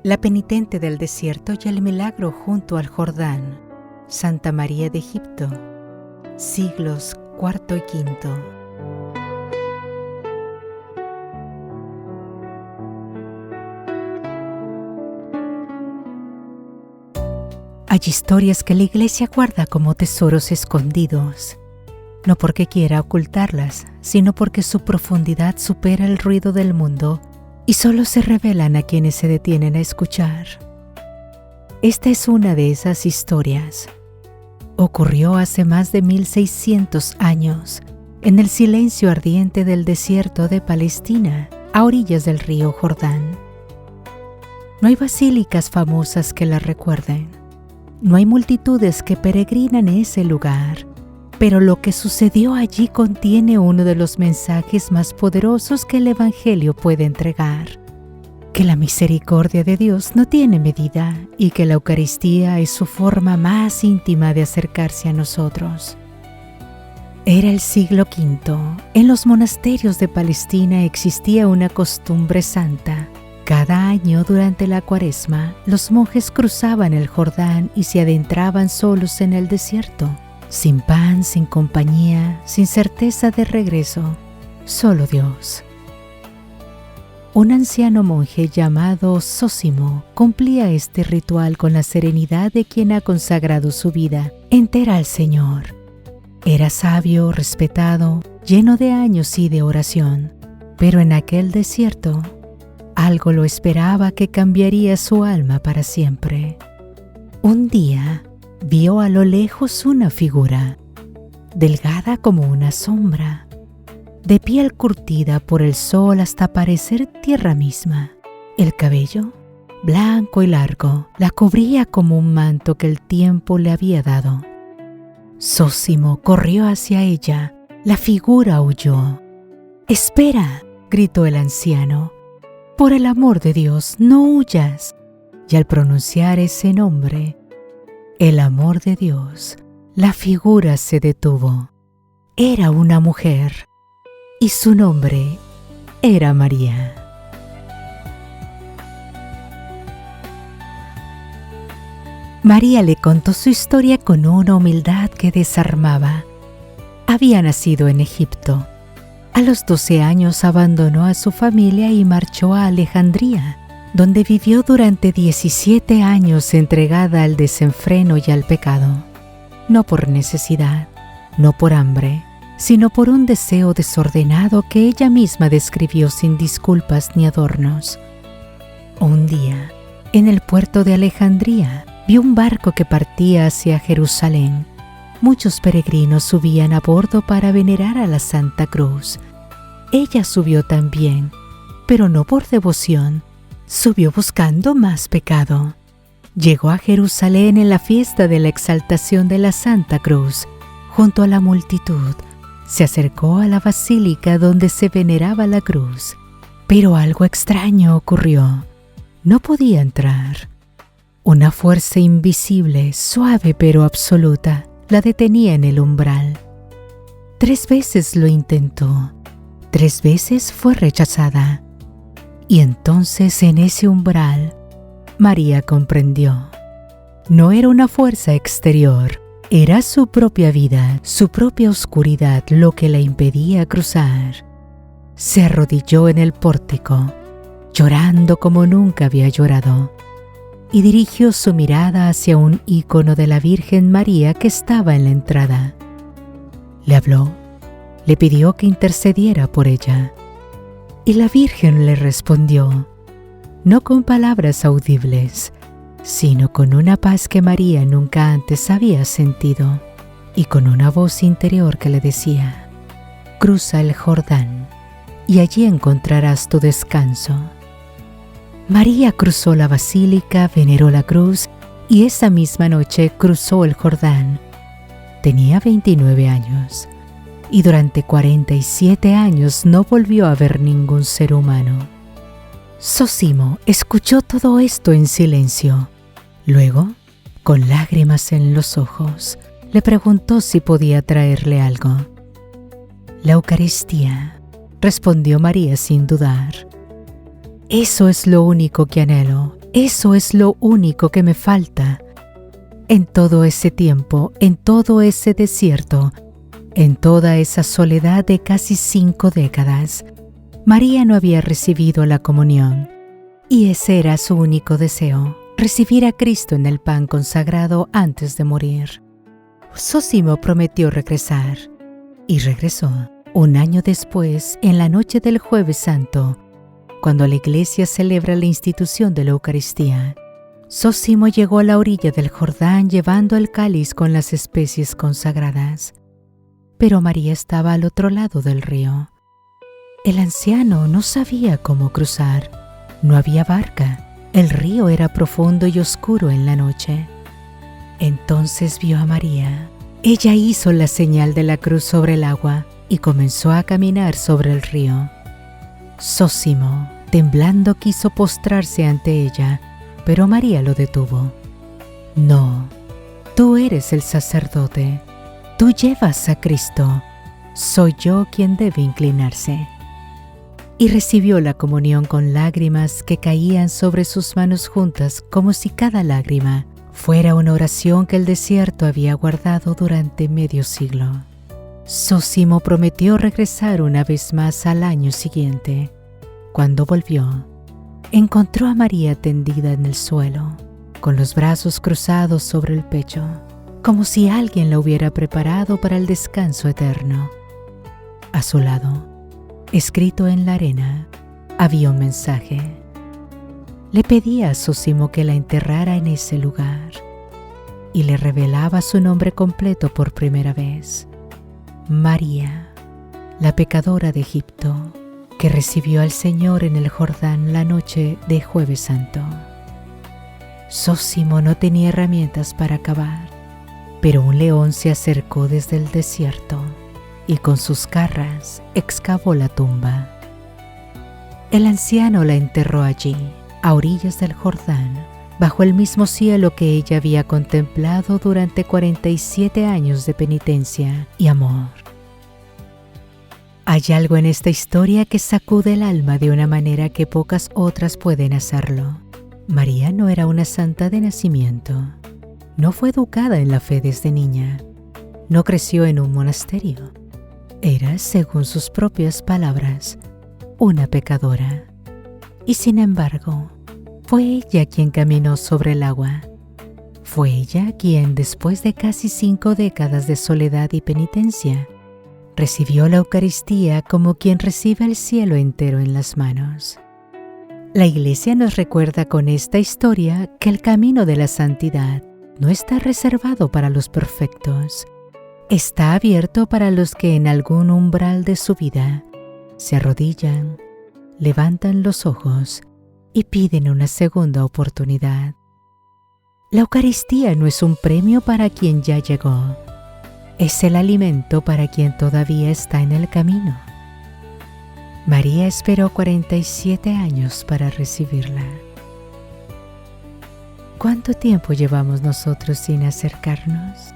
La penitente del desierto y el milagro junto al Jordán. Santa María de Egipto. Siglos IV y V. Hay historias que la Iglesia guarda como tesoros escondidos, no porque quiera ocultarlas, sino porque su profundidad supera el ruido del mundo y solo se revelan a quienes se detienen a escuchar. Esta es una de esas historias. Ocurrió hace más de 1600 años, en el silencio ardiente del desierto de Palestina, a orillas del río Jordán. No hay basílicas famosas que la recuerden. No hay multitudes que peregrinan ese lugar, pero lo que sucedió allí contiene uno de los mensajes más poderosos que el Evangelio puede entregar: que la misericordia de Dios no tiene medida y que la Eucaristía es su forma más íntima de acercarse a nosotros. Era el siglo V. En los monasterios de Palestina existía una costumbre santa. Cada año durante la Cuaresma, los monjes cruzaban el Jordán y se adentraban solos en el desierto, sin pan, sin compañía, sin certeza de regreso, solo Dios. Un anciano monje llamado Zósimo cumplía este ritual con la serenidad de quien ha consagrado su vida entera al Señor. Era sabio, respetado, lleno de años y de oración, pero en aquel desierto algo lo esperaba que cambiaría su alma para siempre. Un día vio a lo lejos una figura, delgada como una sombra, de piel curtida por el sol hasta parecer tierra misma. El cabello, blanco y largo, la cubría como un manto que el tiempo le había dado. Zósimo corrió hacia ella. La figura huyó. «¡Espera!», gritó el anciano. «Por el amor de Dios, no huyas». Y al pronunciar ese nombre, el amor de Dios, la figura se detuvo. Era una mujer y su nombre era María. María le contó su historia con una humildad que desarmaba. Había nacido en Egipto. A los 12 años abandonó a su familia y marchó a Alejandría, donde vivió durante 17 años entregada al desenfreno y al pecado. No por necesidad, no por hambre, sino por un deseo desordenado que ella misma describió sin disculpas ni adornos. Un día, en el puerto de Alejandría, vio un barco que partía hacia Jerusalén. Muchos peregrinos subían a bordo para venerar a la Santa Cruz. Ella subió también, pero no por devoción. Subió buscando más pecado. Llegó a Jerusalén en la fiesta de la exaltación de la Santa Cruz. Junto a la multitud, se acercó a la basílica donde se veneraba la cruz. Pero algo extraño ocurrió. No podía entrar. Una fuerza invisible, suave pero absoluta, la detenía en el umbral. 3 veces lo intentó. 3 veces fue rechazada. Y entonces en ese umbral, María comprendió. No era una fuerza exterior, era su propia vida, su propia oscuridad lo que la impedía cruzar. Se arrodilló en el pórtico, llorando como nunca había llorado, y dirigió su mirada hacia un ícono de la Virgen María que estaba en la entrada. Le habló, le pidió que intercediera por ella. Y la Virgen le respondió, no con palabras audibles, sino con una paz que María nunca antes había sentido, y con una voz interior que le decía: «Cruza el Jordán, y allí encontrarás tu descanso». María cruzó la basílica, veneró la cruz, y esa misma noche cruzó el Jordán. Tenía 29 años. Y durante 47 años no volvió a ver ningún ser humano. Zósimo escuchó todo esto en silencio. Luego, con lágrimas en los ojos, le preguntó si podía traerle algo. «La Eucaristía», respondió María sin dudar. «Eso es lo único que anhelo, Eso es lo único que me falta. En todo ese tiempo, en todo ese desierto, en toda esa soledad de casi 5 décadas, María no había recibido la comunión. Y ese era su único deseo, recibir a Cristo en el pan consagrado antes de morir. Zósimo prometió regresar, y regresó. Un año después, en la noche del Jueves Santo, cuando la iglesia celebra la institución de la Eucaristía, Zósimo llegó a la orilla del Jordán llevando el cáliz con las especies consagradas. Pero María estaba al otro lado del río. El anciano no sabía cómo cruzar. No había barca. El río era profundo y oscuro en la noche. Entonces vio a María. Ella hizo la señal de la cruz sobre el agua y comenzó a caminar sobre el río. Zósimo, temblando, quiso postrarse ante ella, pero María lo detuvo. No, tú eres el sacerdote. Tú llevas a Cristo. Soy yo quien debe inclinarse. Y recibió la comunión con lágrimas que caían sobre sus manos juntas, como si cada lágrima fuera una oración que el desierto había guardado durante medio siglo. Zósimo prometió regresar una vez más al año siguiente. Cuando volvió, encontró a María tendida en el suelo, con los brazos cruzados sobre el pecho, como si alguien la hubiera preparado para el descanso eterno. A su lado, escrito en la arena, había un mensaje. Le pedía a Zósimo que la enterrara en ese lugar y le revelaba su nombre completo por primera vez: María, la pecadora de Egipto, que recibió al Señor en el Jordán la noche de Jueves Santo. Zósimo no tenía herramientas para cavar, pero un león se acercó desde el desierto y con sus garras excavó la tumba. El anciano la enterró allí, a orillas del Jordán, bajo el mismo cielo que ella había contemplado durante 47 años de penitencia y amor. Hay algo en esta historia que sacude el alma de una manera que pocas otras pueden hacerlo. María no era una santa de nacimiento. No fue educada en la fe desde niña. No creció en un monasterio. Era, según sus propias palabras, una pecadora. Y sin embargo, fue ella quien caminó sobre el agua. Fue ella quien, después de casi 5 décadas de soledad y penitencia, recibió la Eucaristía como quien recibe el cielo entero en las manos. La Iglesia nos recuerda con esta historia que el camino de la santidad no está reservado para los perfectos. Está abierto para los que en algún umbral de su vida se arrodillan, levantan los ojos y piden una segunda oportunidad. La Eucaristía no es un premio para quien ya llegó. Es el alimento para quien todavía está en el camino. María esperó 47 años para recibirla. ¿Cuánto tiempo llevamos nosotros sin acercarnos?